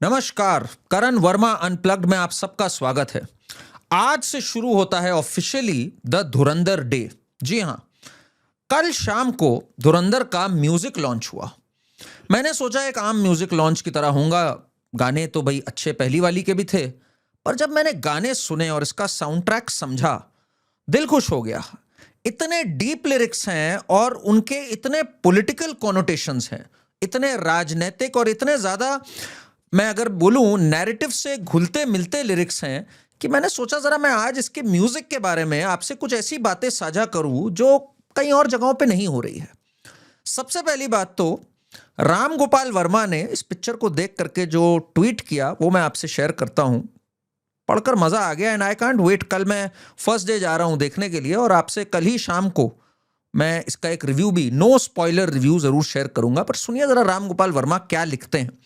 नमस्कार। करण वर्मा अनप्लग्ड में आप सबका स्वागत है। आज से शुरू होता है ऑफिशियली द धुरंधर डे। जी हां, कल शाम को धुरंधर का म्यूजिक लॉन्च हुआ। मैंने सोचा एक आम म्यूजिक लॉन्च की तरह होगा। गाने तो भाई अच्छे पहली वाली के भी थे, पर जब मैंने गाने सुने और इसका साउंड ट्रैक समझा, दिल खुश हो गया। इतने डीप लिरिक्स हैं और उनके इतने पॉलिटिकल कॉनोटेशंस हैं, इतने राजनीतिक और इतने ज्यादा, मैं अगर बोलूं, नैरेटिव से घुलते मिलते लिरिक्स हैं कि मैंने सोचा जरा मैं आज इसके म्यूजिक के बारे में आपसे कुछ ऐसी बातें साझा करूं जो कई और जगहों पे नहीं हो रही है। सबसे पहली बात तो राम गोपाल वर्मा ने इस पिक्चर को देख करके जो ट्वीट किया वो मैं आपसे शेयर करता हूं। पढ़कर मजा आ गया एंड आई कांट वेट। कल मैं फर्स्ट डे जा रहा हूं देखने के लिए और आपसे कल ही शाम को मैं इसका एक रिव्यू भी, नो स्पॉइलर रिव्यू, जरूर शेयर करूंगा। पर सुनिए जरा राम गोपाल वर्मा क्या लिखते हैं।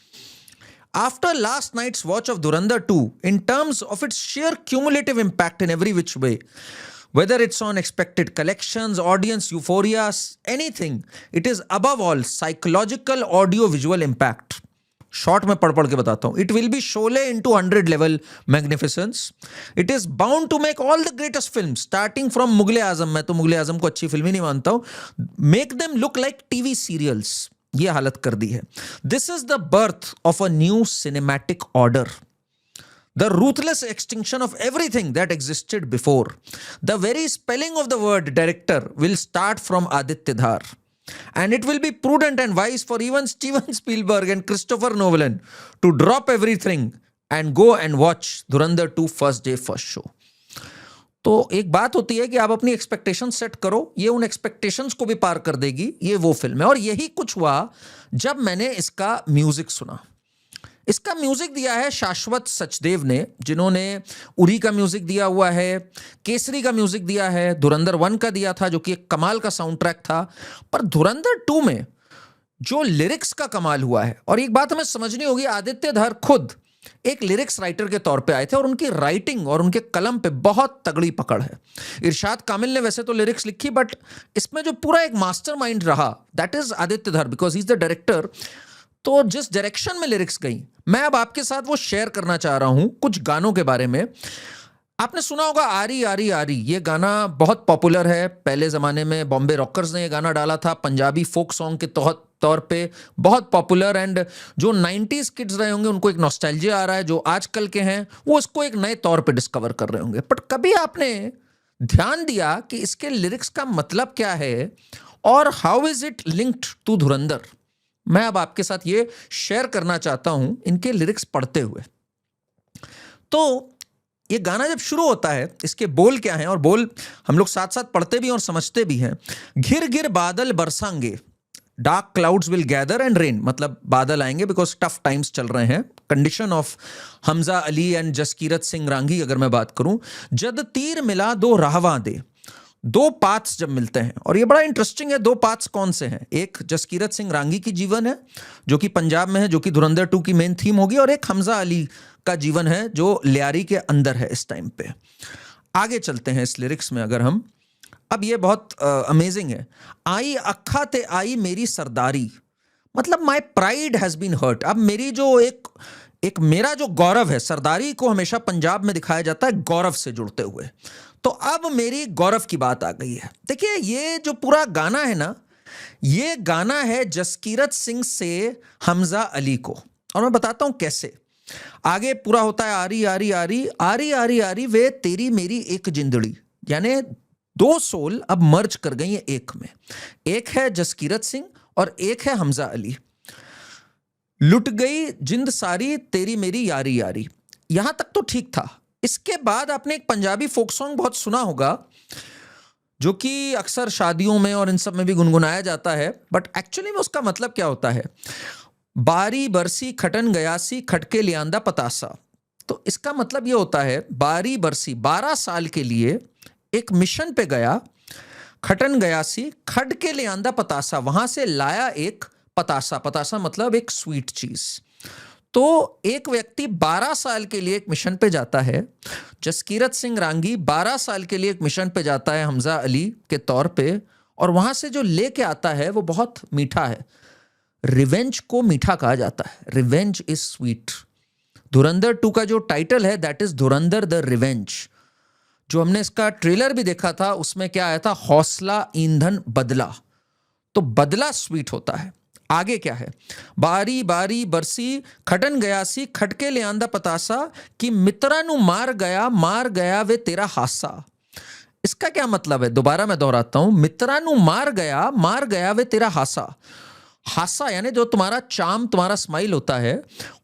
After last night's watch of Dhurandhar 2, in terms of its sheer cumulative impact in every which way, whether it's on expected collections, audience euphoria, anything, it is above all psychological audio-visual impact. Short में पढ़ के बताता हूं। It will be Sholay into 100 level magnificence. It is bound to make all the greatest films, starting from Mughal e आजम। मैं तो मुगले आजम को अच्छी film ही नहीं मानता हूं। Make them look like TV serials. ये हालत कर दी है। This is the birth of a new cinematic order, the ruthless extinction of everything that existed before. The very spelling of the word director will start from Aditya Dhar, and it will be prudent and wise for even Steven Spielberg and Christopher Nolan to drop everything and go and watch Dhurandhar 2 first day first show. तो एक बात होती है कि आप अपनी expectation set करो, ये उन एक्सपेक्टेशंस को भी पार कर देगी। ये वो फिल्म है और यही कुछ हुआ जब मैंने इसका म्यूजिक सुना। इसका म्यूजिक दिया है शाश्वत सचदेव ने, जिन्होंने उरी का म्यूजिक दिया हुआ है, केसरी का म्यूजिक दिया है, धुरंधर 1 का दिया था जो कि एक कमाल का साउंड ट्रैक था। पर धुरंधर 2 में जो लिरिक्स का कमाल हुआ है, और एक बात हमें समझनी होगी, आदित्य धर खुद एक लिरिक्स राइटर के तौर पे आए थे और उनकी राइटिंग और उनके कलम पे बहुत तगड़ी पकड़ है। इरशाद कामिल ने वैसे तो लिरिक्स लिखी, बट इसमें जो पूरा एक मास्टरमाइंड रहा दैट इज आदित्य धर, because he is the director. तो जिस डायरेक्शन में लिरिक्स गई, मैं अब आपके साथ वो शेयर करना चाह रहा हूं कुछ गानों के बारे में। आपने सुना होगा आरी आरी आरी, ये गाना बहुत पॉपुलर है। पहले ज़माने में बॉम्बे रॉकर्स ने ये गाना डाला था, पंजाबी फोक सॉन्ग के तौर पे बहुत पॉपुलर। एंड जो 90s किड्स रहे होंगे उनको एक नॉस्टैल्जिया आ रहा है, जो आजकल के हैं वो इसको एक नए तौर पे डिस्कवर कर रहे होंगे। बट कभी आपने ध्यान दिया कि इसके लिरिक्स का मतलब क्या है और how is it linked to Dhurandhar? मैं अब आपके साथ ये शेयर करना चाहता हूं इनके लिरिक्स पढ़ते हुए। तो ये गाना जब शुरू होता है, इसके बोल क्या हैं, और बोल हम लोग साथ साथ पढ़ते भी और समझते भी हैं। घिर घिर बादल बरसांगे, dark clouds will gather and rain, मतलब बादल आएंगे बिकॉज टफ टाइम्स चल रहे हैं। Condition of Hamza Ali and Jaskirat Singh Rangi अगर मैं बात करूं। जद तीर मिला दो राहवा दे, दो पाथ्स जब मिलते हैं, और ये बड़ा इंटरेस्टिंग है। दो पाथ्स कौन से हैं? एक जसकीरत सिंह रांगी की जीवन है जो कि पंजाब में है, जो कि धुरंधर 2 की मेन थीम होगी, और एक हमजा अली का जीवन है जो लियारी के अंदर है इस टाइम पे। आगे चलते हैं इस लिरिक्स में अगर हम, अब ये बहुत अमेजिंग है। आई अखा ते आई मेरी सरदारी, मतलब my pride has been hurt. अब मेरी जो एक मेरा जो गौरव है, सरदारी को हमेशा पंजाब में दिखाया जाता है गौरव से जुड़ते हुए, तो अब मेरी गौरव की बात आ गई है। देखिए ये जो पूरा गाना है ना, ये गाना है जसकीरत सिंह से हमजा अली को, और मैं बताता हूं कैसे। आगे पूरा होता है आरी आरी आरी आरी आरी आरी वे तेरी मेरी एक जिंदड़ी, यानी दो सोल अब मर्ज कर गई है एक में। एक है जसकीरत सिंह और एक है हमजा अली। लुट गई जिंद सारी तेरी मेरी यारी यारी, यहां तक तो ठीक था। इसके बाद आपने एक पंजाबी फोक सॉन्ग बहुत सुना होगा जो कि अक्सर शादियों में और इन सब में भी गुनगुनाया जाता है, बट एक्चुअली में उसका मतलब क्या होता है? बारी बरसी खटन गयासी खटके लियांदा पतासा। तो इसका मतलब ये होता है बारी बरसी, 12 साल के लिए एक मिशन पे गया, खटन गयासी खट के लियांदा पतासा, वहां से लाया एक पतासा। पतासा मतलब एक स्वीट चीज। तो एक व्यक्ति 12 साल के लिए एक मिशन पे जाता है, जसकीरत सिंह रांगी 12 साल के लिए एक मिशन पे जाता है हमजा अली के तौर पे, और वहां से जो लेके आता है वो बहुत मीठा है। रिवेंज को मीठा कहा जाता है, रिवेंज इज स्वीट। धुरंधर 2 का जो टाइटल है that is Dhurandhar the revenge. जो हमने इसका ट्रेलर भी देखा था उसमें क्या आया था, हौसला ईंधन बदला। तो बदला स्वीट होता है। आगे क्या है, बारी बारी बरसी खटन गयासी खटके ले आंदा पतासा कि मित्रा नु मार गया वे तेरा हासा। इसका क्या मतलब है, दोबारा मैं दोहराता हूं, मित्रा नु मार गया वे तेरा हासा। हासा यानी जो तुम्हारा चाम, तुम्हारा स्माइल होता है,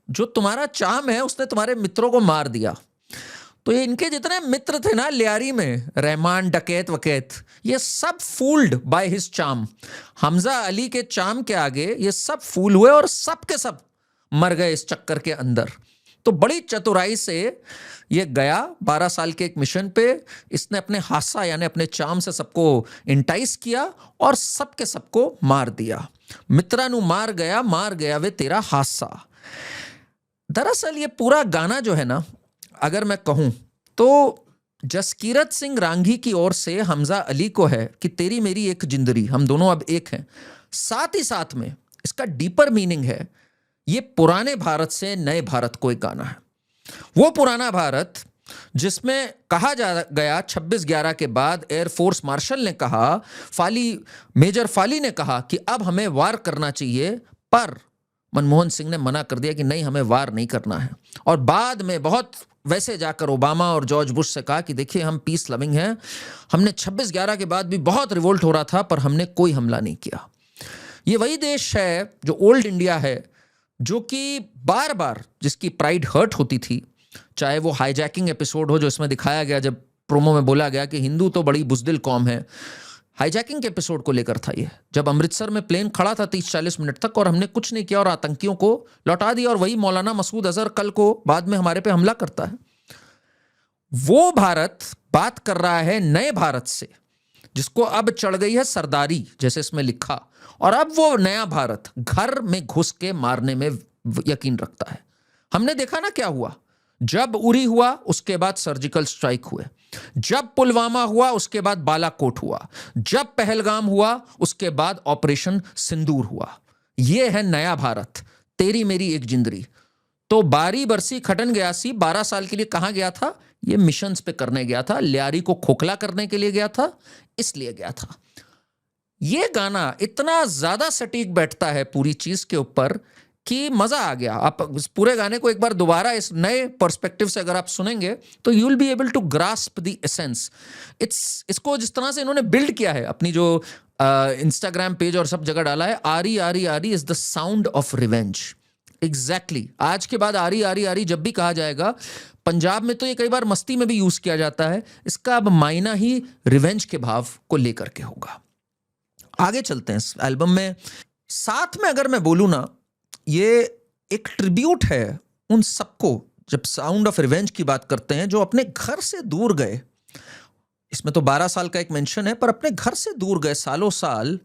जो तुम्हारा चाम है उसने तुम्हारे मित्रों को मार दिया। तो ये इनके जितने मित्र थे ना लियारी में, रहमान, डकैत वकैत, ये सब फूल्ड बाय हिज चाम। हमजा अली के चाम के आगे ये सब फूल हुए और सब के सब मर गए इस चक्कर के अंदर। तो बड़ी चतुराई से ये गया 12 साल के एक मिशन पे, इसने अपने हासा यानी अपने चाम से सबको इंटाइस किया और सब के सबको मार दिया। मित्रा नु मार गया वे तेरा हासा। दरअसल ये पूरा गाना जो है ना, अगर मैं कहूं तो जसकीरत सिंह रांगी की ओर से हमजा अली को है कि तेरी मेरी एक जिंदगी, हम दोनों अब एक हैं। साथ ही साथ में इसका डीपर मीनिंग है, ये पुराने भारत से नए भारत को एक गाना है। वो पुराना भारत जिसमें कहा जा गया 26/11 के बाद एयरफोर्स मार्शल ने कहा, मेजर फाली ने कहा कि अब हमें वार करना चाहिए, पर मनमोहन सिंह ने मना कर दिया कि नहीं, हमें वार नहीं करना है। और बाद में बहुत वैसे जाकर ओबामा और जॉर्ज बुश से कहा कि देखिए हम पीस लविंग हैं, हमने 26/11 के बाद भी बहुत रिवोल्ट हो रहा था पर हमने कोई हमला नहीं किया। ये वही देश है जो ओल्ड इंडिया है, जो कि बार बार जिसकी प्राइड हर्ट होती थी, चाहे वो हाईजैकिंग एपिसोड हो जो इसमें दिखाया गया, जब प्रोमो में बोला गया कि हिंदू तो बड़ी बुजदिल कौम है। हाईजैकिंग के एपिसोड को लेकर था ये, जब अमृतसर में प्लेन खड़ा था 30-40 मिनट तक और हमने कुछ नहीं किया और आतंकियों को लौटा दिया, और वही मौलाना मसूद अजहर कल को बाद में हमारे पे हमला करता है। वो भारत बात कर रहा है नए भारत से, जिसको अब चढ़ गई है सरदारी, जैसे इसमें लिखा, और अब वो नया भारत घर में घुस के मारने में यकीन रखता है। हमने देखा ना क्या हुआ, जब उरी हुआ उसके बाद सर्जिकल स्ट्राइक हुए, जब पुलवामा हुआ उसके बाद बालाकोट हुआ, जब पहलगाम हुआ उसके बाद ऑपरेशन सिंदूर हुआ। यह है नया भारत, तेरी मेरी एक जिंदगी। तो बारी बरसी खटन गयासी 12 साल के लिए कहां गया था, ये मिशंस पे करने गया था, लियारी को खोखला करने के लिए गया था, इसलिए गया था। ये गाना इतना ज्यादा सटीक बैठता है पूरी चीज के ऊपर कि मजा आ गया। आप इस पूरे गाने को एक बार दोबारा इस नए पर्सपेक्टिव से अगर आप सुनेंगे तो you will be able to grasp the essence. इसको जिस तरह से इन्होंने बिल्ड किया है, अपनी जो इंस्टाग्राम पेज और सब जगह डाला है, आरी आरी Aari is the sound of revenge. Exactly आज के बाद आरी आरी आरी जब भी कहा जाएगा, पंजाब में तो ये कई बार मस्ती में भी यूज किया जाता है, इसका अब मायना ही रिवेंज के भाव को लेकर के होगा। आगे चलते हैं इस एल्बम में। साथ में अगर मैं बोलूं ना, ये एक ट्रिब्यूट है उन सबको, जब साउंड ऑफ रिवेंज की बात करते हैं, जो अपने घर से दूर गए। इसमें तो 12 साल का एक मेंशन है, पर अपने घर से दूर गए, सालों साल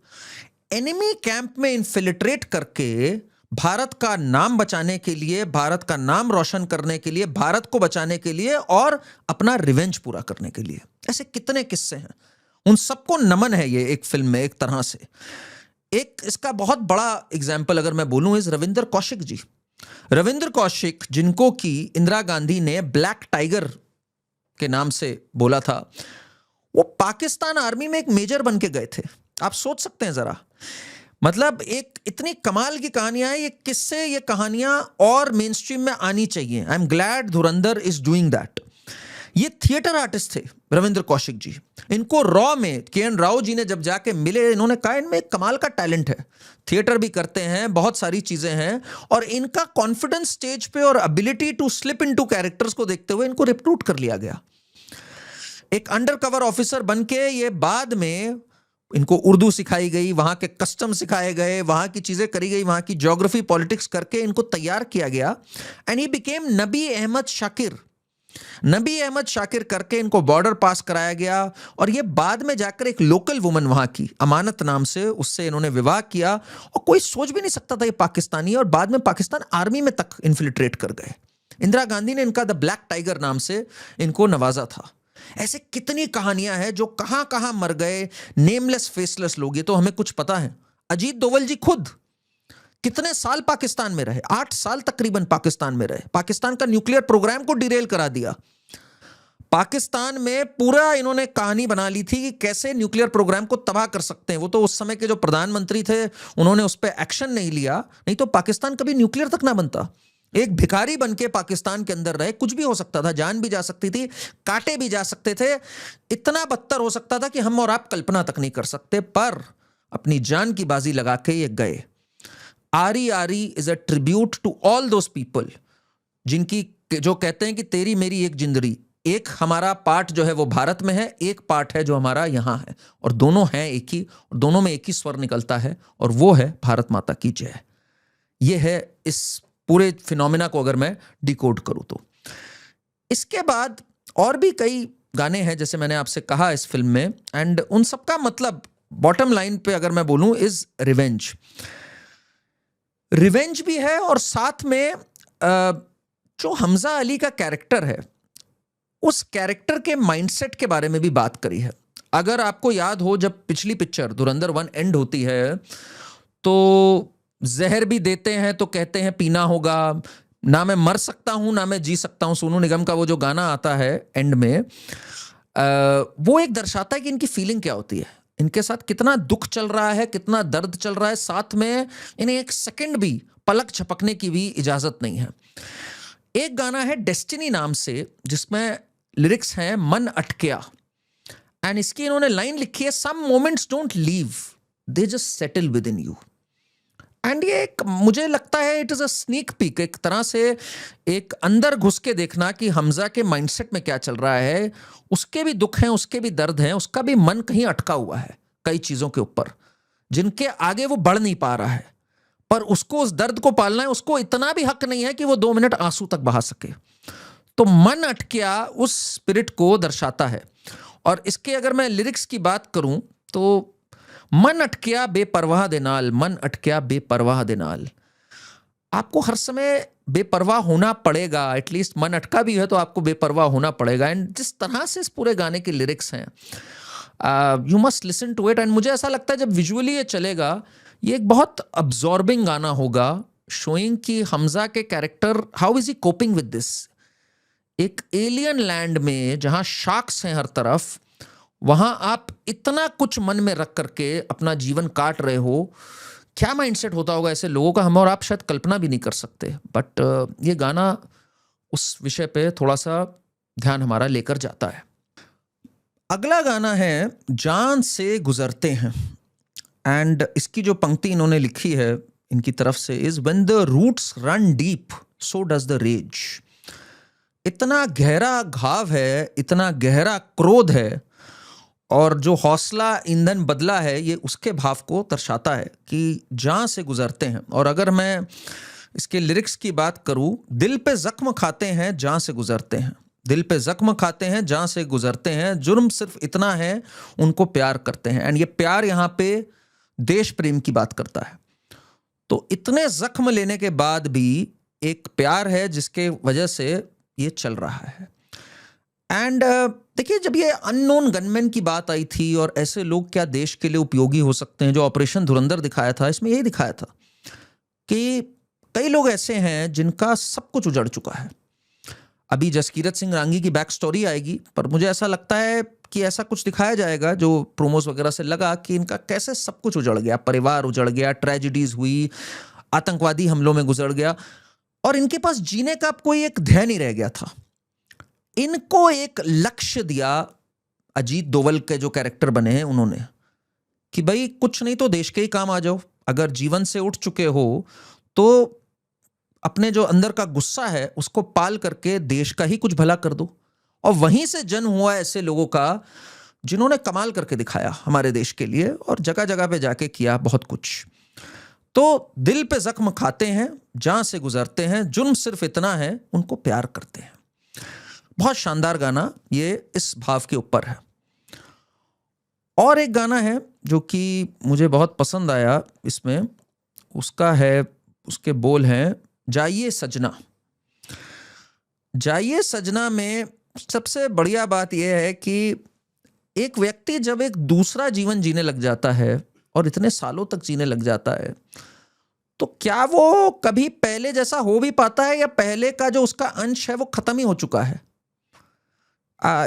एनिमी कैंप में इन्फिल्ट्रेट करके भारत का नाम बचाने के लिए, भारत का नाम रोशन करने के लिए, भारत को बचाने के लिए और अपना रिवेंज पूरा करने के लिए। ऐसे कितने किस्से हैं, उन सबको नमन है ये एक फिल्म में एक तरह से। एक इसका बहुत बड़ा एग्जाम्पल अगर मैं बोलूं इस रविंदर कौशिक जी। रविंदर कौशिक, जिनको कि इंदिरा गांधी ने ब्लैक टाइगर के नाम से बोला था, वो पाकिस्तान आर्मी में एक मेजर बन के गए थे। आप सोच सकते हैं जरा, मतलब एक इतनी कमाल की कहानियां हैं, ये किससे ये कहानियां और मेन स्ट्रीम में आनी चाहिए। I am glad Dhurandhar is doing that. ये थिएटर आर्टिस्ट थे रविंद्र कौशिक जी। इनको रॉ में के.एन. राव जी ने जब जाके मिले, इन्होंने कहा इनमें एक कमाल का टैलेंट है, थिएटर भी करते हैं, बहुत सारी चीजें हैं, और इनका कॉन्फिडेंस स्टेज पे और ability to slip into characters को देखते हुए इनको रिक्रूट कर लिया गया। एक अंडरकवर ऑफिसर बनके ये बाद में इनको उर्दू सिखाई गई, वहां के कस्टम सिखाए गए, वहां की चीजें करी गई, वहां की ज्योग्राफी पॉलिटिक्स करके इनको तैयार किया गया। एंड ही बिकेम नबी अहमद शाकिर। नबी अहमद शाकिर करके इनको बॉर्डर पास कराया गया, और ये बाद में जाकर एक लोकल वुमन वहां की अमानत नाम से, उससे इन्होंने विवाह किया, और कोई सोच भी नहीं सकता था ये पाकिस्तानी है, और बाद में पाकिस्तान आर्मी में तक इन्फिल्ट्रेट कर गए। इंदिरा गांधी ने इनका द ब्लैक टाइगर नाम से इनको नवाजा था। ऐसे कितनी कहानियां हैं जो कहां कहां मर गए, नेमलेस फेसलेस लोग, ये तो हमें कुछ पता है। अजीत दोवल जी खुद कितने साल पाकिस्तान में रहे, 8 साल तकरीबन पाकिस्तान में रहे, पाकिस्तान का न्यूक्लियर प्रोग्राम को डिरेल करा दिया। पाकिस्तान में पूरा इन्होंने कहानी बना ली थी कि कैसे न्यूक्लियर प्रोग्राम को तबाह कर सकते हैं। वो तो उस समय के जो प्रधानमंत्री थे उन्होंने उस पर एक्शन नहीं लिया, नहीं तो पाकिस्तान कभी न्यूक्लियर तक ना बनता। एक भिखारी बन के पाकिस्तान के अंदर रहे, कुछ भी हो सकता था, जान भी जा सकती थी, काटे भी जा सकते थे, इतना बदतर हो सकता था कि हम और आप कल्पना तक नहीं कर सकते, पर अपनी जान की बाजी लगा के ये गए। Aari Aari is a tribute to all those people जिनकी, जो कहते हैं कि तेरी मेरी एक जिंदगी, एक हमारा पार्ट जो है वो भारत में है, एक पार्ट है जो हमारा यहाँ है, और दोनों हैं एक ही, और दोनों में एक ही स्वर निकलता है, और वो है भारत माता की जय। ये है इस पूरे फिनोमिना को अगर मैं डिकोड करूं तो। इसके बाद और भी कई गाने हैं जैसे मैंने आपसे कहा इस फिल्म में, एंड उन सबका मतलब बॉटम लाइन पे अगर मैं बोलूं इज रिवेंज। रिवेंज भी है, और साथ में जो हमजा अली का कैरेक्टर है उस कैरेक्टर के माइंडसेट के बारे में भी बात करी है। अगर आपको याद हो, जब पिछली पिक्चर धुरंधर 1 एंड होती है तो जहर भी देते हैं तो कहते हैं पीना होगा, ना मैं मर सकता हूं ना मैं जी सकता हूं, सोनू निगम का वो जो गाना आता है एंड में, वो एक दर्शाता है कि इनकी फीलिंग क्या होती है, इनके साथ कितना दुख चल रहा है, कितना दर्द चल रहा है, साथ में इन्हें एक सेकंड भी पलक झपकने की भी इजाजत नहीं है। एक गाना है डेस्टिनी नाम से जिसमें लिरिक्स हैं मन अटकिया, एंड इसकी इन्होंने लाइन लिखी है, some moments don't leave they just settle within you. And ये एक, मुझे लगता है it is a sneak peek, एक तरह से एक अंदर घुस के देखना कि हमजा के माइंडसेट में क्या चल रहा है, उसके भी दुख हैं, उसके भी दर्द हैं, उसका भी मन कहीं अटका हुआ है कई चीजों के ऊपर जिनके आगे वो बढ़ नहीं पा रहा है, पर उसको उस दर्द को पालना है, उसको इतना भी हक नहीं है कि वो 2 मिनट आंसू तक बहा सके। तो मन अटकिया उस स्पिरिट को दर्शाता है। और इसके अगर मैं लिरिक्स की बात करूं तो मन अटकिया बेपरवाह दे नाल, मन अटकिया बेपरवाह दे नाल, आपको हर समय बेपरवाह होना पड़ेगा, एटलीस्ट मन अटका भी है तो आपको बेपरवाह होना पड़ेगा। एंड जिस तरह से इस पूरे गाने के लिरिक्स हैं, you must listen to it. And मुझे ऐसा लगता है जब विजुअली ये चलेगा, ये एक बहुत अब्जॉर्बिंग गाना होगा, शोइंग कि हमजा के character, how is he coping with this. एक एलियन लैंड में जहां शार्क्स हैं हर तरफ, वहां आप इतना कुछ मन में रख करके अपना जीवन काट रहे हो, क्या माइंडसेट होता होगा ऐसे लोगों का, हम और आप शायद कल्पना भी नहीं कर सकते। बट ये गाना उस विषय पे थोड़ा सा ध्यान हमारा लेकर जाता है। अगला गाना है जान से गुजरते हैं, एंड इसकी जो पंक्ति इन्होंने लिखी है इनकी तरफ से is when the roots run deep so does the rage. इतना गहरा घाव है, इतना गहरा क्रोध है, और जो हौसला ईंधन बदला है ये उसके भाव को दर्शाता है कि जान से गुजरते हैं। और अगर मैं इसके लिरिक्स की बात करूं, दिल पे जख्म खाते हैं जान से गुजरते हैं, दिल पे जख्म खाते हैं जान से गुजरते हैं, जुर्म सिर्फ इतना है उनको प्यार करते हैं। एंड ये प्यार यहाँ पे देश प्रेम की बात करता है। तो इतने जख्म लेने के बाद भी एक प्यार है जिसके वजह से ये चल रहा है। एंड देखिए, जब ये अननोन गनमैन की बात आई थी और ऐसे लोग क्या देश के लिए उपयोगी हो सकते हैं, जो ऑपरेशन धुरंधर दिखाया था इसमें यही दिखाया था कि कई लोग ऐसे हैं जिनका सब कुछ उजड़ चुका है। अभी जसकीरत सिंह रांगी की बैक स्टोरी आएगी, पर मुझे ऐसा लगता है कि ऐसा कुछ दिखाया जाएगा जो प्रोमोस वगैरह से लगा कि इनका कैसे सब कुछ उजड़ गया, परिवार उजड़ गया, ट्रेजिडीज हुई, आतंकवादी हमलों में गुजर गया, और इनके पास जीने का कोई एक ध्येय नहीं रह गया था। इनको एक लक्ष्य दिया अजीत दोवल के जो कैरेक्टर बने हैं उन्होंने, कि भाई कुछ नहीं तो देश के ही काम आ जाओ, अगर जीवन से उठ चुके हो तो अपने जो अंदर का गुस्सा है उसको पाल करके देश का ही कुछ भला कर दो। और वहीं से जन्म हुआ ऐसे लोगों का जिन्होंने कमाल करके दिखाया हमारे देश के लिए, और जगह जगह पे जाके किया बहुत कुछ। तो दिल पे जख्म खाते हैं जान से गुजरते हैं, जुर्म सिर्फ इतना है उनको प्यार करते हैं। बहुत शानदार गाना ये इस भाव के ऊपर है। और एक गाना है जो कि मुझे बहुत पसंद आया इसमें, उसका है, उसके बोल हैं जाइए सजना। जाइए सजना में सबसे बढ़िया बात यह है कि एक व्यक्ति जब एक दूसरा जीवन जीने लग जाता है और इतने सालों तक जीने लग जाता है, तो क्या वो कभी पहले जैसा हो भी पाता है, या पहले का जो उसका अंश है वो खत्म ही हो चुका है?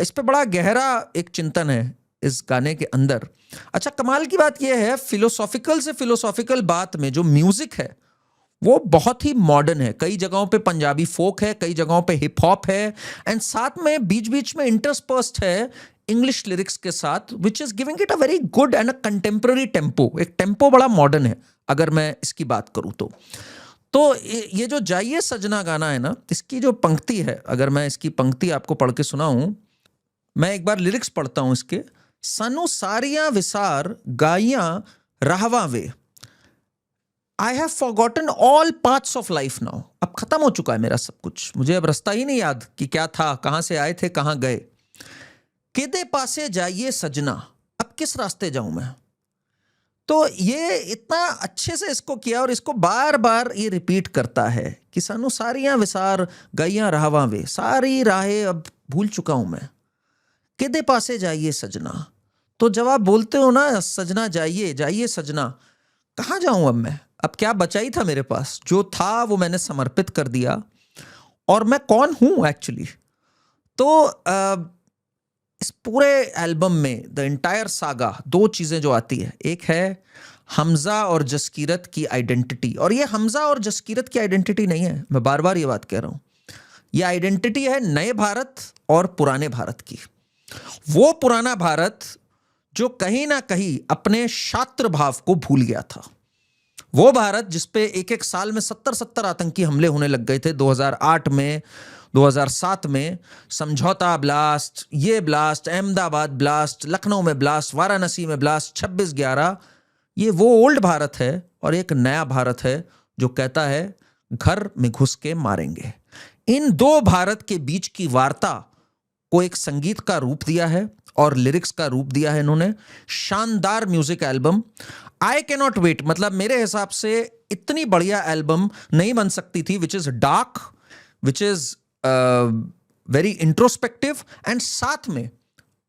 इस पे बड़ा गहरा एक चिंतन है इस गाने के अंदर। अच्छा, कमाल की बात यह है, फिलोसॉफिकल से फिलोसॉफिकल बात में जो म्यूजिक है वो बहुत ही मॉडर्न है। कई जगहों पे पंजाबी फोक है, कई जगहों पे हिप हॉप है, एंड साथ में बीच बीच में इंटरस्पर्स्ड है इंग्लिश लिरिक्स के साथ, which is giving it a very good and a contemporary tempo. एक टेम्पो बड़ा मॉडर्न है अगर मैं इसकी बात करूं तो ये जो जाइए सजना गाना है ना, इसकी जो पंक्ति है, अगर मैं इसकी पंक्ति आपको पढ़ के सुनाऊं, मैं एक बार लिरिक्स पढ़ता हूं इसके। सानू सारियां विसार गाइयां राहवा वे, I have forgotten all parts of life now. अब खत्म हो चुका है मेरा सब कुछ, मुझे अब रास्ता ही नहीं याद कि क्या था, कहां से आए थे, कहां गए। किदे पासे जाइए सजना, अब किस रास्ते जाऊं मैं। तो ये इतना अच्छे से इसको किया, और इसको बार बार ये रिपीट करता है कि सानू सारियां विसार गाइयां राहवा वे, सारी राहें अब भूल चुका हूं मैं। किदे पासे जाइए सजना, तो जब आप बोलते हो ना सजना जाइए जाइए सजना, कहाँ जाऊं अब मैं? अब क्या बचा ही था मेरे पास? जो था वो मैंने समर्पित कर दिया, और मैं कौन हूं एक्चुअली। तो इस पूरे एल्बम में द एंटायर सागा, दो चीजें जो आती है, एक है हमजा और जसकीरत की आइडेंटिटी, और ये हमजा और जसकीरत की आइडेंटिटी नहीं है, मैं बार बार ये बात कह रहा हूं, ये आइडेंटिटी है नए भारत और पुराने भारत की। वो पुराना भारत जो कहीं ना कहीं अपने छात्र भाव को भूल गया था, वो भारत जिसपे एक एक साल में 70 आतंकी हमले होने लग गए थे। 2008 में, 2007 में समझौता ब्लास्ट, ये ब्लास्ट, अहमदाबाद ब्लास्ट, लखनऊ में ब्लास्ट, वाराणसी में ब्लास्ट, 26/11। ये वो ओल्ड भारत है, और एक नया भारत है जो कहता है घर में घुस के मारेंगे। इन दो भारत के बीच की वार्ता को एक संगीत का रूप दिया है और लिरिक्स का रूप दिया है इन्होंने। शानदार music album, I cannot wait. मतलब मेरे हिसाब से इतनी बढ़िया एल्बम नहीं बन सकती थी, which is dark, which is very introspective, and साथ में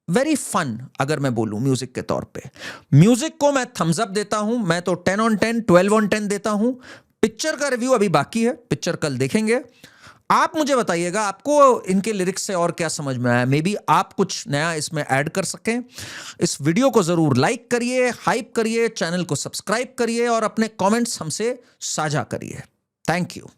वेरी फन। अगर मैं बोलूं म्यूजिक के तौर पे, म्यूजिक को मैं थम्स अप देता हूं, मैं तो 10/10, 12/10 देता हूं। पिक्चर का रिव्यू अभी बाकी है, पिक्चर कल देखेंगे। आप मुझे बताइएगा आपको इनके लिरिक्स से और क्या समझ में आया, मे बी आप कुछ नया इसमें ऐड कर सकें। इस वीडियो को जरूर लाइक करिए, हाइप करिए, चैनल को सब्सक्राइब करिए, और अपने कमेंट्स हमसे साझा करिए। Thank you.